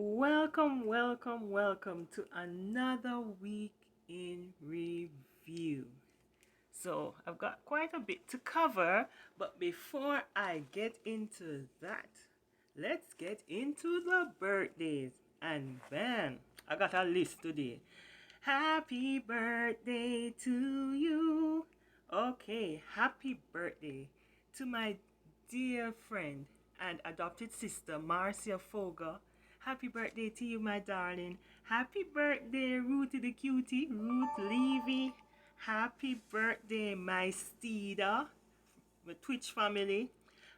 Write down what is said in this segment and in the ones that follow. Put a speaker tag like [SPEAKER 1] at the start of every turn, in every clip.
[SPEAKER 1] Welcome, welcome, welcome to another week in review. So, I've got quite a bit to cover, but before I get into that, let's get into the birthdays. And bam, I got a list today. Happy birthday to you. Okay, happy birthday to my dear friend and adopted sister, Marcia Foga. Happy birthday to you, my darling. Happy birthday, Ruthie the cutie, Ruth Levy. Happy birthday, my Steeda, my Twitch family.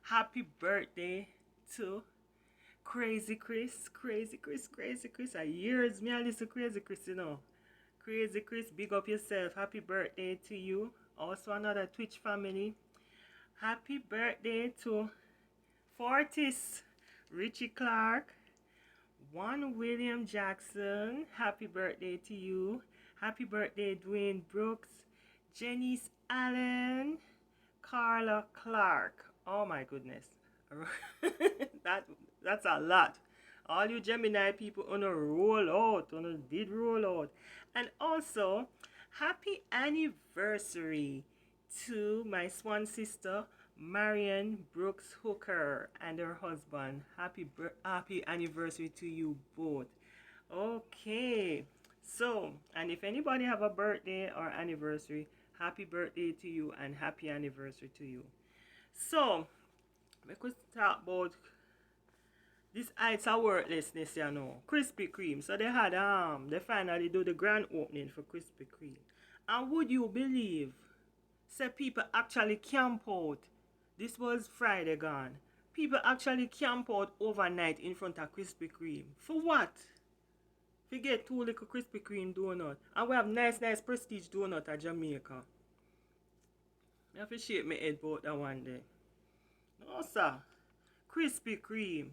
[SPEAKER 1] Happy birthday to Crazy Chris, Crazy Chris, Crazy Chris. I years me I listen to Crazy Chris, you know. Crazy Chris, big up yourself. Happy birthday to you. Also another Twitch family. Happy birthday to Fortis, Richie Clark, one William Jackson. Happy birthday to you. Happy birthday, Dwayne Brooks, Janice Allen, Carla Clark. Oh my goodness. That's a lot. All you Gemini people on a roll out, on a did roll out. And also, happy anniversary to my swan sister, Marion Brooks Hooker, and her husband. Happy anniversary to you both. Okay. So, and if anybody have a birthday or anniversary, happy birthday to you and happy anniversary to you. So, we could talk about this heights of worthlessness, you know. Krispy Kreme. So they finally do the grand opening for Krispy Kreme. And would you believe, say people actually camp out. This was Friday gone. People actually camp out overnight in front of Krispy Kreme. For what? We get two little Krispy Kreme donut. And we have nice prestige donut at Jamaica. I have to shake my head about that one day. No, sir. Krispy Kreme.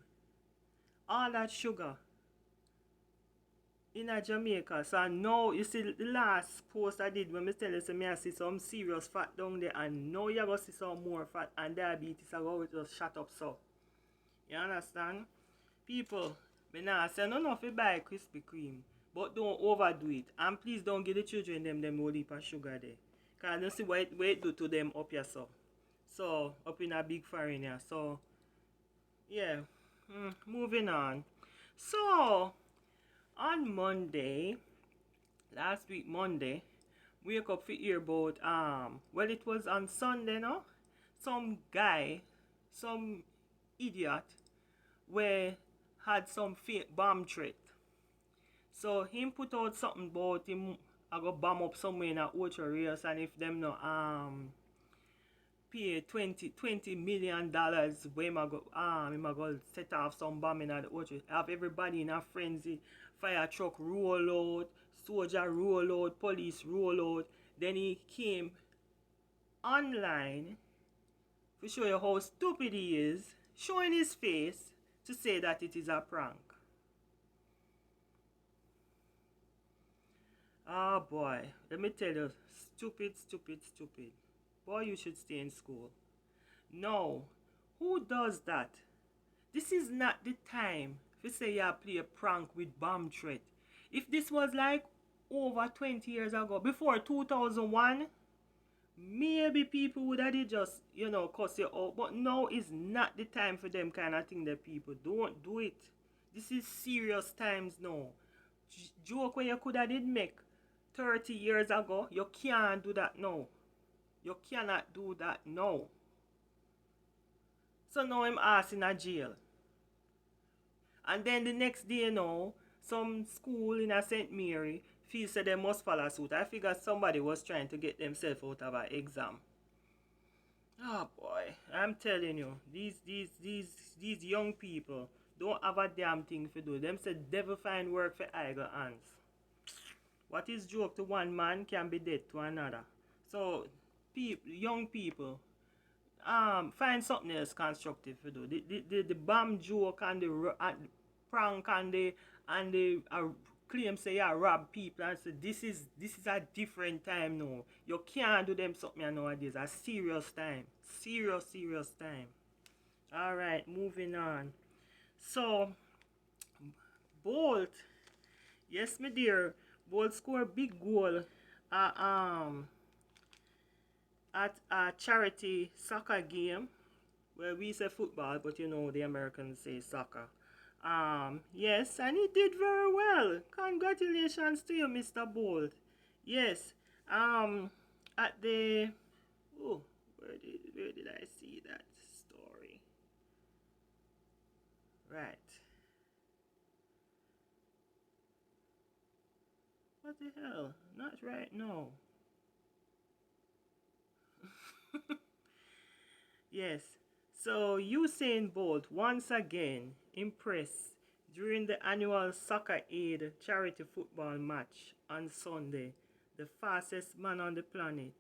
[SPEAKER 1] All that sugar. In a Jamaica. So now, you see the last post I did when I tell you, so I see some serious fat down there. And now you're going to see some more fat. And diabetes are going to just shut up so. You understand? People, me nah say no if you buy Krispy Kreme. But don't overdo it. And please don't give the children them whole heap of sugar there. Because you see what it do to them up here so. So, up in a big foreign here. So, yeah. Moving on. So, on Monday, last week Monday, wake up to hear about, well it was on Sunday, no? Some guy, some idiot, where had some fake bomb threat. So him put out something about him I go bomb up somewhere in a Ocho Rios and if them no pay $20 million where him a go set off some bombing at the Ocho. Have everybody in a frenzy, fire truck roll out, soldier roll out, police roll out. Then he came online to show you how stupid he is, showing his face to say that it is a prank. Oh boy, let me tell you, stupid. Boy, you should stay in school. No, who does that? This is not the time to say you play a prank with bomb threat. If this was like over 20 years ago, before 2001, maybe people would have just, cuss you out. But now is not the time for them kind of thing that people don't do it. This is serious times now. Joke where you could have did make 30 years ago, you can't do that now. You cannot do that now. So now I'm asking a jail. And then the next day now, some school in a St. Mary feels that they must follow suit. I figured somebody was trying to get themselves out of an exam. Oh boy, I'm telling you, these young people don't have a damn thing to do. Them say devil find work for idle hands. What is joke to one man can be dead to another. So, young people, find something else constructive to do. The bomb joke and the prank and the claim say you rob people and say this is a different time now. You can't do them something nowadays. A serious time. Serious time. Alright, moving on. So, Bolt. Yes, my dear. Bolt scored a big goal uh, um, at a charity soccer game. Well, we say football, but you know the Americans say soccer. Yes, and he did very well. Congratulations to you, Mr. Bolt. Yes. Um, at the oh, where did I see that story? Right. What the hell? Not right now. Yes. So Usain Bolt once again impressed during the annual Soccer Aid charity football match on Sunday. The fastest man on the planet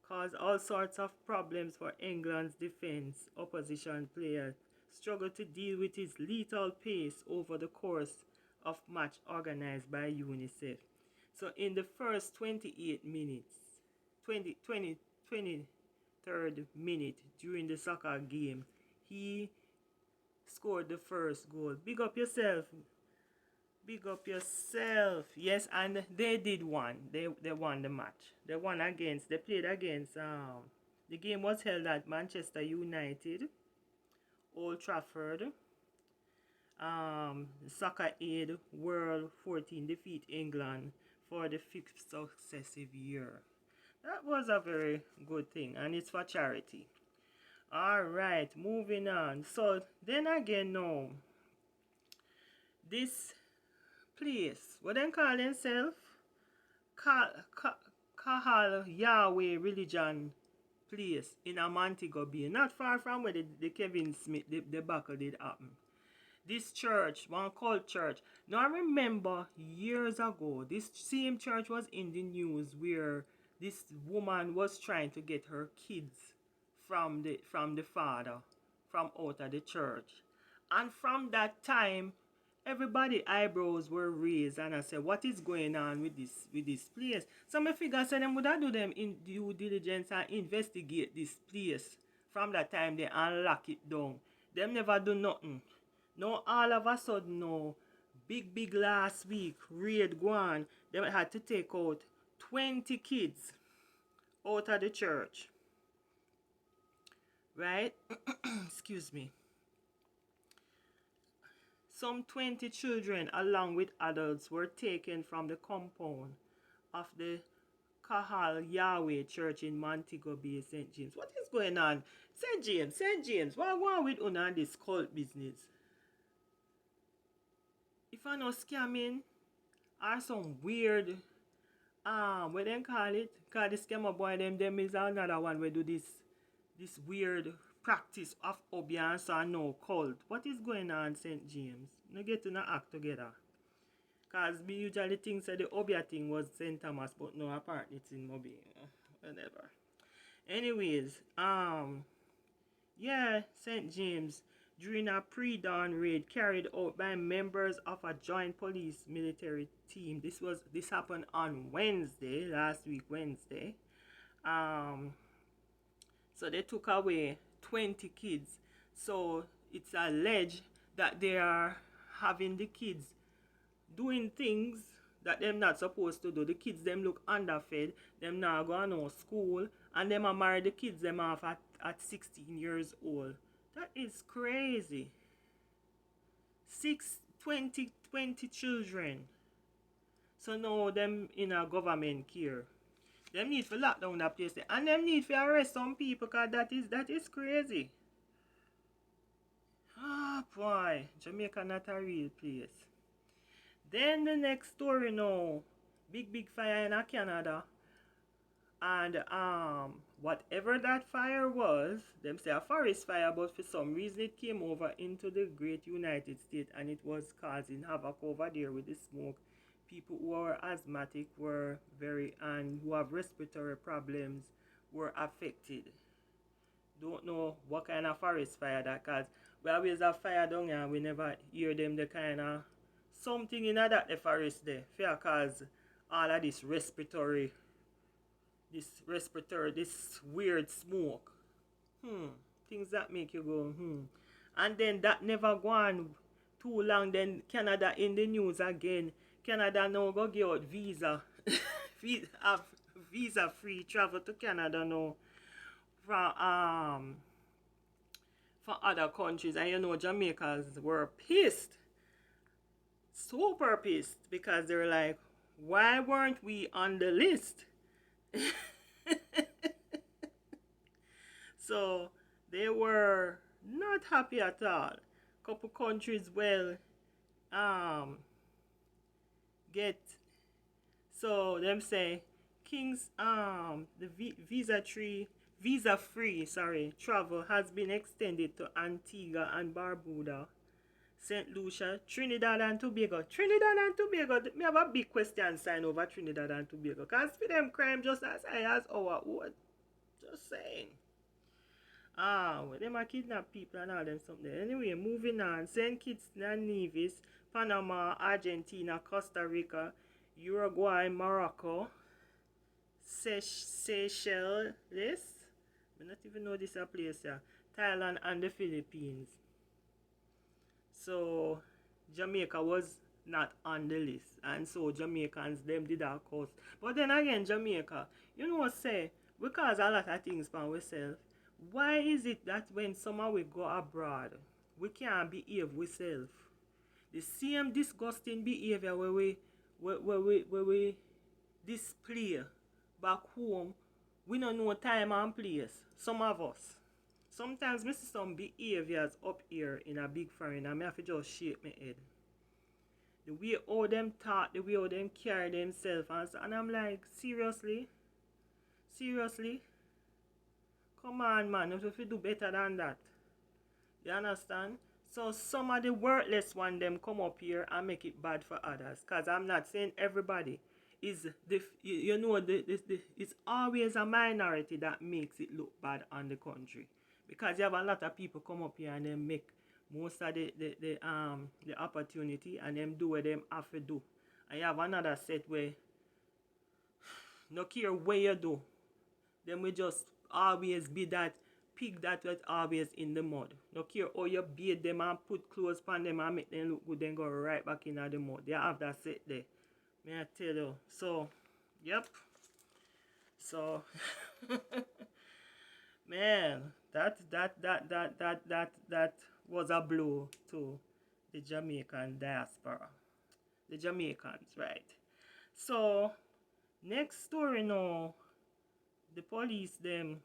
[SPEAKER 1] caused all sorts of problems for England's defense. Opposition players struggled to deal with his lethal pace over the course of match organized by UNICEF. So in the first 28 minutes, 23rd minute during the soccer game, he scored the first goal. Big up yourself. Big up yourself. Yes, and they did won. They won the match. They played against the game was held at Manchester United, Old Trafford. Soccer Aid World 14 defeat England for the fifth successive year. That was a very good thing, and it's for charity. All right, moving on. So then again, now this place, what they call themselves, Kahal Yahweh religion place in a Montego Bay, not far from where the Kevin Smith the debacle did happen. This church, one called church. Now I remember years ago, this same church was in the news where this woman was trying to get her kids from the father, from out of the church. And from that time, everybody eyebrows were raised and I said, what is going on with this place? So I figure say them would have do them in due diligence and investigate this place. From that time they unlock it down. Them never do nothing. Now all of a sudden no big last week raid go on. They had to take out 20 kids out of the church. Right? Excuse me. Some 20 children along with adults were taken from the compound of the Kahal Yahweh Church in Montego Bay, St. James. What is going on? St. James, what going with una this cult business? If I no scamming or some weird what them call it? Cause the scammer boy them is another one where do this weird practice of obedience and no cult. What is going on, St. James? No get to not act together. Cause we usually think that the Obia thing was St. Thomas, but no, apparently it's in Mobi. Whatever. Anyways, yeah, St. James, during a pre-dawn raid carried out by members of a joint police military team. This happened on Wednesday, last week Wednesday. So they took away 20 kids. So it's alleged that they are having the kids doing things that them not supposed to do. The kids them look underfed, them not go no school, and them are married the kids them off at 16 years old. That is crazy. 20 children. So now them in a government care. Them need to lock down that place. And them need to arrest some people because that is crazy. Ah boy, Jamaica not a real place. Then the next story now. Big fire in Canada. And whatever that fire was, them say a forest fire, but for some reason it came over into the great United States and it was causing havoc over there with the smoke. People who are asthmatic were and who have respiratory problems were affected. Don't know what kind of forest fire that cause. We always have fire down here and we never hear them the kind of something in that the forest there. Fear cause all of this weird smoke. Things that make you go, And then that never go on too long, then Canada in the news again. Canada now go give out visa. Have visa free travel to Canada now from other countries. And you know Jamaicans were pissed. Super pissed because they're like, why weren't we on the list? So they were not happy at all. Couple countries will um get, so them say King's the visa free travel has been extended to Antigua and Barbuda, St. Lucia, Trinidad and Tobago. Trinidad and Tobago, me have a big question sign over Trinidad and Tobago. Cause for them crime just as high as our own. Just saying. Well, them a kidnap people and all them something. Anyway, moving on. St. Kitts and Nevis, Panama, Argentina, Costa Rica, Uruguay, Morocco, Seychelles, I not even know this a place here, Thailand and the Philippines. So Jamaica was not on the list, and so Jamaicans them did our course. But then again, Jamaica, you know what say, we cause a lot of things for ourselves. Why is it that when someone we go abroad, we can't behave ourselves? The same disgusting behavior where we display back home, we don't know time and place. Some of us. Sometimes I see some behaviors up here in a big foreign and I have to just shake my head. The way how them talk, the way how them carry themselves, and I'm like, seriously? Seriously? Come on, man, you have to do better than that. You understand? So some of the worthless one them come up here and make it bad for others. Cause I'm not saying everybody is it's always a minority that makes it look bad on the country. Because you have a lot of people come up here and they make most of the opportunity and them do what them have to do. And you have another set where no care where you do, them will just always be that pig that was always in the mud. No care how you bathe them and put clothes on them and make them look good, then go right back in the mud. They have that set there. May I tell you. So, yep. So man, that was a blow to the Jamaican diaspora. The Jamaicans, right? So next story now, the police them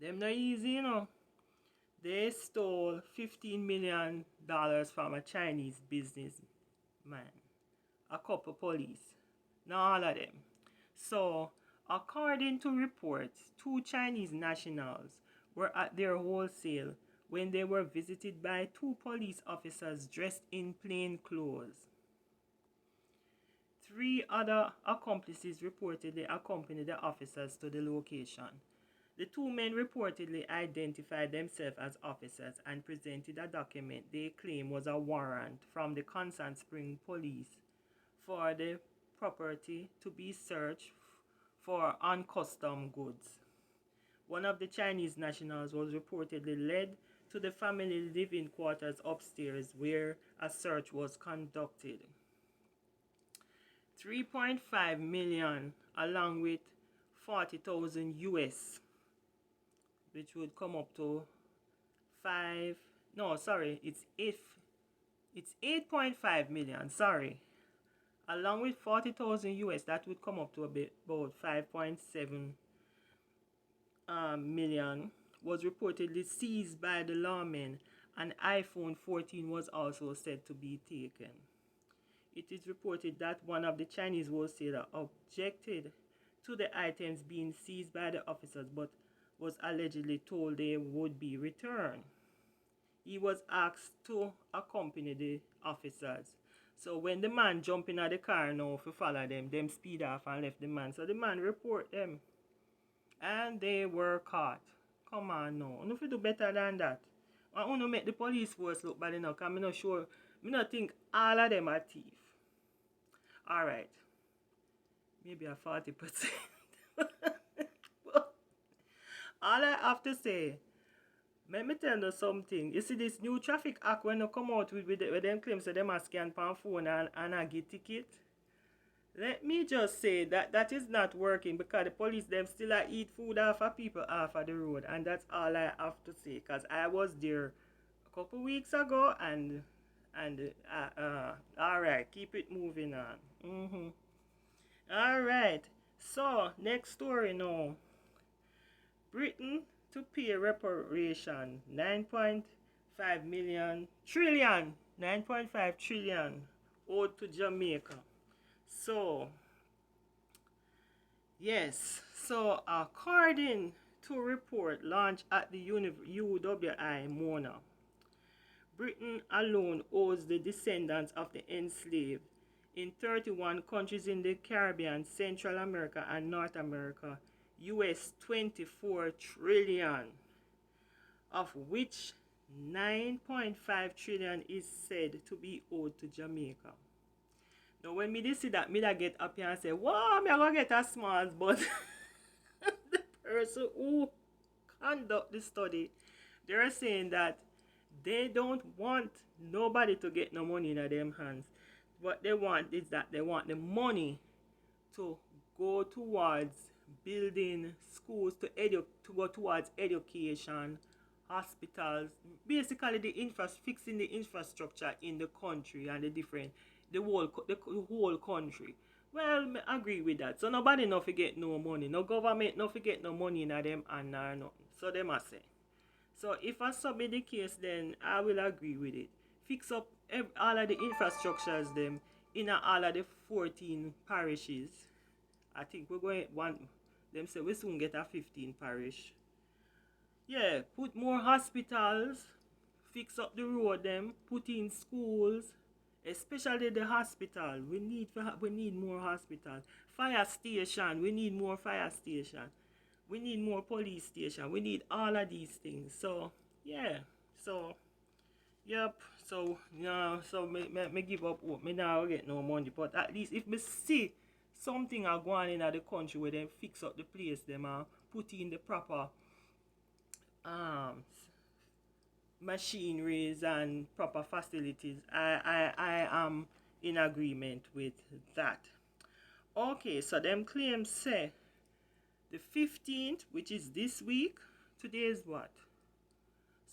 [SPEAKER 1] not easy, you know. They stole $15 million from a Chinese businessman. A couple police. Not all of them. So, according to reports, 2 Chinese nationals were at their wholesale when they were visited by 2 police officers dressed in plain clothes. 3 other accomplices reportedly accompanied the officers to the location. The 2 men reportedly identified themselves as officers and presented a document they claim was a warrant from the Constant Spring Police for the property to be searched for uncustomed goods. One of the Chinese nationals was reportedly led to the family living quarters upstairs where a search was conducted. 3.5 million along with 40,000 US, which would come up to it's 8.5 million, along with 40,000 US, that would come up to about 5.7 million, was reportedly seized by the lawmen. An iPhone 14 was also said to be taken. It is reported that one of the Chinese wholesalers objected to the items being seized by the officers, but was allegedly told they would be returned. He was asked to accompany the officers. So when the man jumped in the car now to follow them speed off and left the man. So the man report them. And they were caught. Come on now. You have do better than that. I want to make the police force look bad enough, because I'm not sure. I don't think all of them are thieves. Alright. Maybe a 40%. All I have to say, Let me tell you something. You see this new traffic act when they come out with them claims that them a scan pan phone and a get ticket. Let me just say that that is not working because the police them still eat food off of people off of the road, and that's all I have to say. Cause I was there a couple weeks ago, and all right, keep it moving on. All right. So next story now. Britain to pay reparation 9.5 million trillion 9.5 trillion owed to Jamaica. So yes, so according to a report launched at the UWI Mona, Britain alone owes the descendants of the enslaved in 31 countries in the Caribbean, Central America, and North America US 24 trillion, of which 9.5 trillion is said to be owed to Jamaica. Now, when me see that, me da get up here and say, wow, me gonna get a small, but the person who conduct the study, they're saying that they don't want nobody to get no money in them hands. What they want is that they want the money to go towards building schools to go towards education, hospitals, basically fixing the infrastructure in the country and the whole country. Well, I agree with that. So nobody no forget no money, no government no forget no money in them and nothing. So they must say. So if I submit the case, then I will agree with it. Fix up all of the infrastructures them in all of the 14 parishes. I think we're going one. Them say we soon get a 15 parish. Yeah, put more hospitals, fix up the road them, put in schools, especially the hospital. We need more hospital. Fire station, we need more fire station. We need more police station. We need all of these things. So yeah, so yep. So me give up hope. Me now get no money, but at least if me see something are going in the country where they fix up the place, them put in the proper um machineries and proper facilities, I am in agreement with that. Okay, so them claims say the 15th, which is this week, today is what?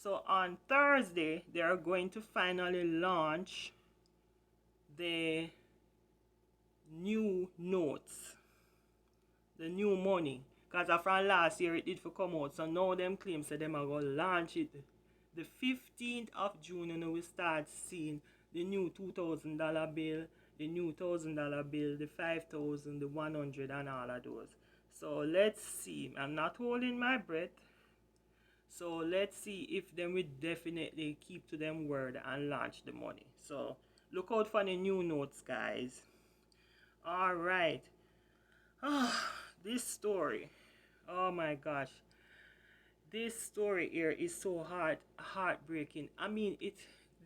[SPEAKER 1] So on Thursday, they are going to finally launch the new notes, the new money. Because from last year it did for come out. So now them claims that them are going to launch it the 15th of June, and we start seeing the new $2,000 bill, the new $1,000 bill, the 5,000, the 100, and all of those. So let's see. I'm not holding my breath. So let's see if them will definitely keep to them word and launch the money. So look out for the new notes, guys. All right. This story. Oh my gosh. This story here is so heartbreaking. I mean,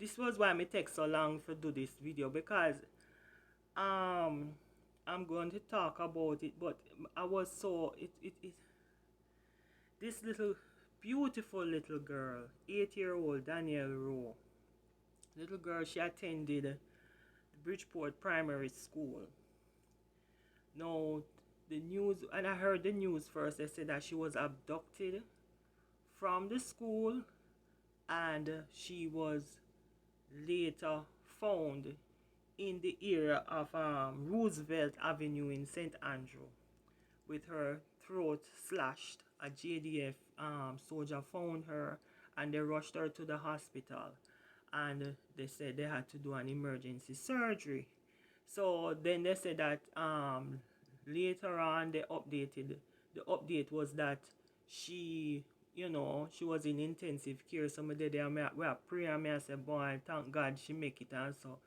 [SPEAKER 1] this was why it takes so long to do this video, because I'm going to talk about it, but I was so this little beautiful little girl, 8-year-old Danielle Rowe. Little girl, she attended the Bridgeport Primary School. Now, the news, and I heard the news first, they said that she was abducted from the school and she was later found in the area of Roosevelt Avenue in St. Andrew with her throat slashed. A JDF soldier found her and they rushed her to the hospital, and they said they had to do an emergency surgery. So then they said that later on they updated. The update was that she she was in intensive care. Somebody there, we are praying, and I say, boy, thank God she make it. And so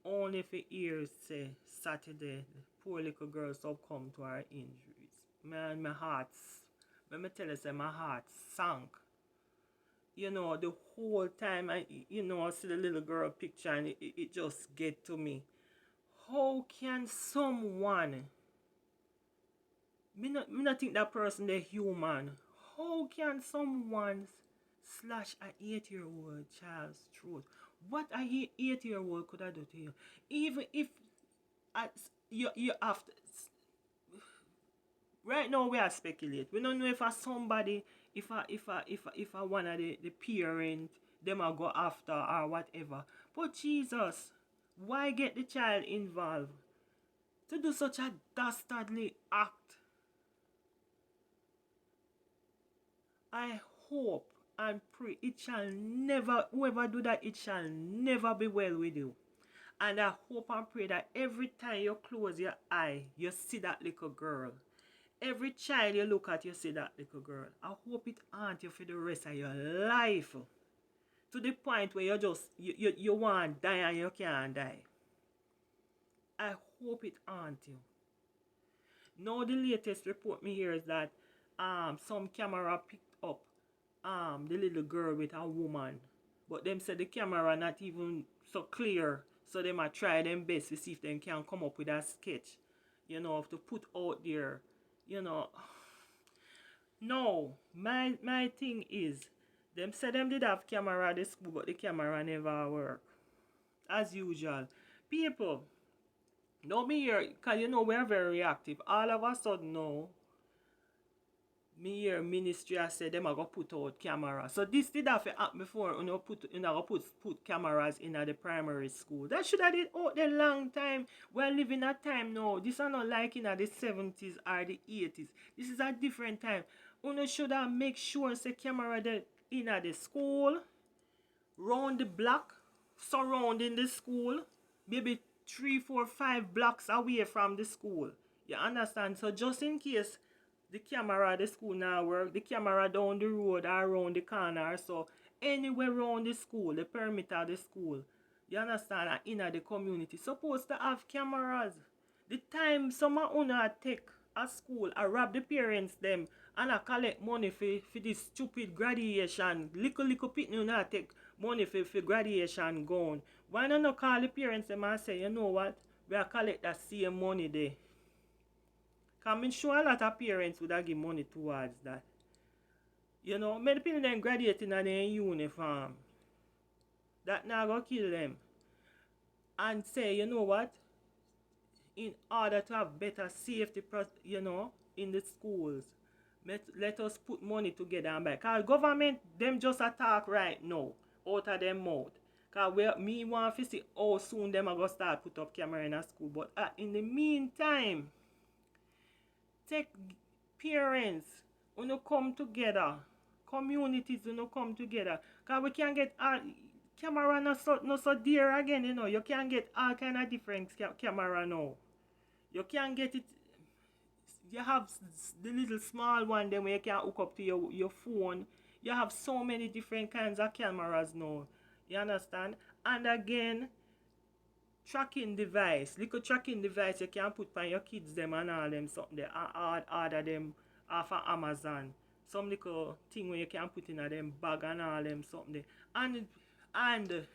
[SPEAKER 1] only for years say Saturday, the poor little girl succumbed to her injuries. Man, my heart, let me tell you, say my heart sank. The whole time I see the little girl picture, and it just get to me. How can someone, me not think that person they human. How can someone slash a 8-year-old child's throat. What a 8-year-old could I do to you? Even if you have to, right now we are speculate. We don't know if a somebody, if a one of the parent them a go after or whatever. But Jesus, why get the child involved to do such a dastardly act? I hope and pray it shall never, whoever do that, it shall never be well with you. And I hope and pray that every time you close your eye, you see that little girl. Every child you look at, you see that little girl. I hope it haunt you for the rest of your life. To the point where you want to die and you can't die. I hope it haunt you. Now the latest report me here is that some camera picked up the little girl with a woman. But them said the camera not even so clear. So they might try them best to see if they can come up with a sketch. To put out there. No, my thing is, them said them did have camera at the school, but the camera never work. As usual. People, don't be here, because we're very reactive. All of a sudden now, me hear ministry I said them are going to put out camera. So this did have happen before, put cameras in at the primary school. That should have did out the long time. We're living a time now. This is not like in the 70s or the 80s. This is a different time. Should have make sure say camera in at the school, round the block, surrounding the school, maybe 3, 4, 5 blocks away from the school. You understand? So just in case the camera at the school now work, the camera down the road or around the corner, so anywhere around the school, the perimeter of the school, you understand, and in the community, supposed to have cameras. The time some of una take at school, I rob the parents them, and I collect money for this stupid graduation. Little pitney una take money for graduation gone. Why not call the parents them and say, you know what, we are collect that same money there. Because I'm sure a lot of parents would have give money towards that. Many people then graduating in their uniform. That now go kill them. And say, you know what? In order to have better safety, in the schools, let us put money together and buy. Because government, them just attack right now, out of them mouth. Because me want to see how soon them are going to start put up camera in a school. But in the meantime, take parents, come together, communities, come together. Because we can get camera not so dear again, You can get all kind of different camera now. You can get it. You have the little small one then where you can hook up to your phone. You have so many different kinds of cameras now. You understand? And again, tracking device, little tracking device you can put on your kids them and all them something there, order them off of Amazon. Some little thing where you can put in a them bag and all them something there. And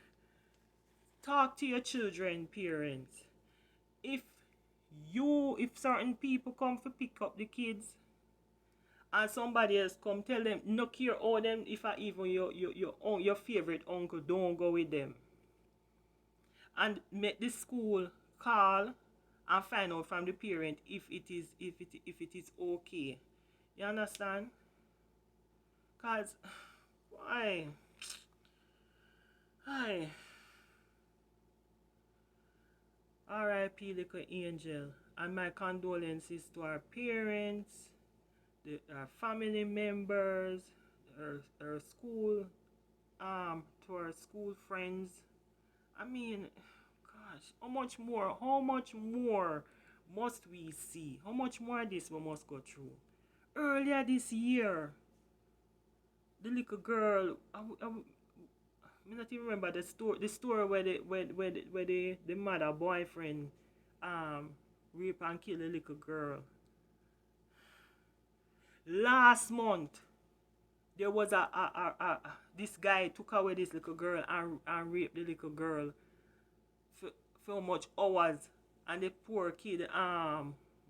[SPEAKER 1] talk to your children, parents. If certain people come to pick up the kids and somebody else come, tell them no care all them if even your favorite uncle, don't go with them. And make the school call and find out from the parent if it is okay. You understand? Cause why? R.I.P. little angel, and my condolences to our parents, our family members, our school, to our school friends. I mean, gosh, how much more must we see? How much more of this we must go through? Earlier this year, the little girl, I not even remember the story where the mother boyfriend rape and kill a little girl. Last month, there was this guy took away this little girl and raped the little girl for much hours, and the poor kid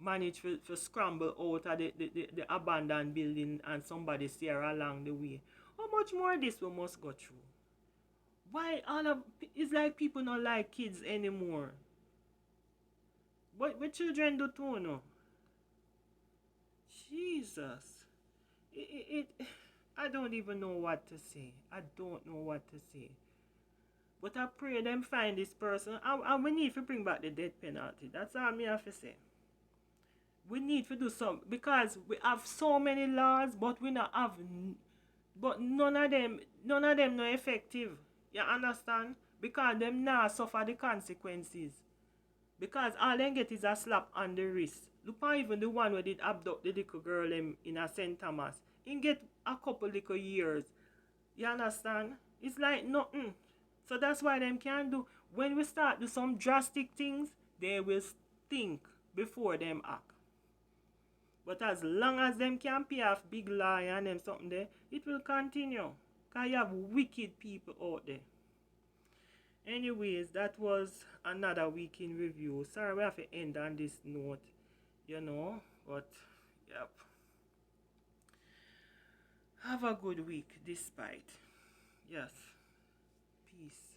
[SPEAKER 1] managed to scramble out of the abandoned building, and somebody see her along the way. How much more this we must go through? Why all of it's like people not like kids anymore. What children do too, no? Jesus. I don't even know what to say. I don't know what to say. But I pray them find this person. And we need to bring back the death penalty. That's all me have to say. We need to do some because we have so many laws, but we not have, but none of them no effective. You understand? Because them now suffer the consequences. Because all them get is a slap on the wrist. Look at even the one who did abduct the little girl in a St. Thomas. He get a couple little years. You understand? It's like nothing. So that's why them can do. When we start do some drastic things, they will think before them act. But as long as them can pay off big lawyer and them something there, it will continue. Because you have wicked people out there. Anyways, that was another week in review. Sorry we have to end on this note, but yep. Have a good week despite. Yes. Peace.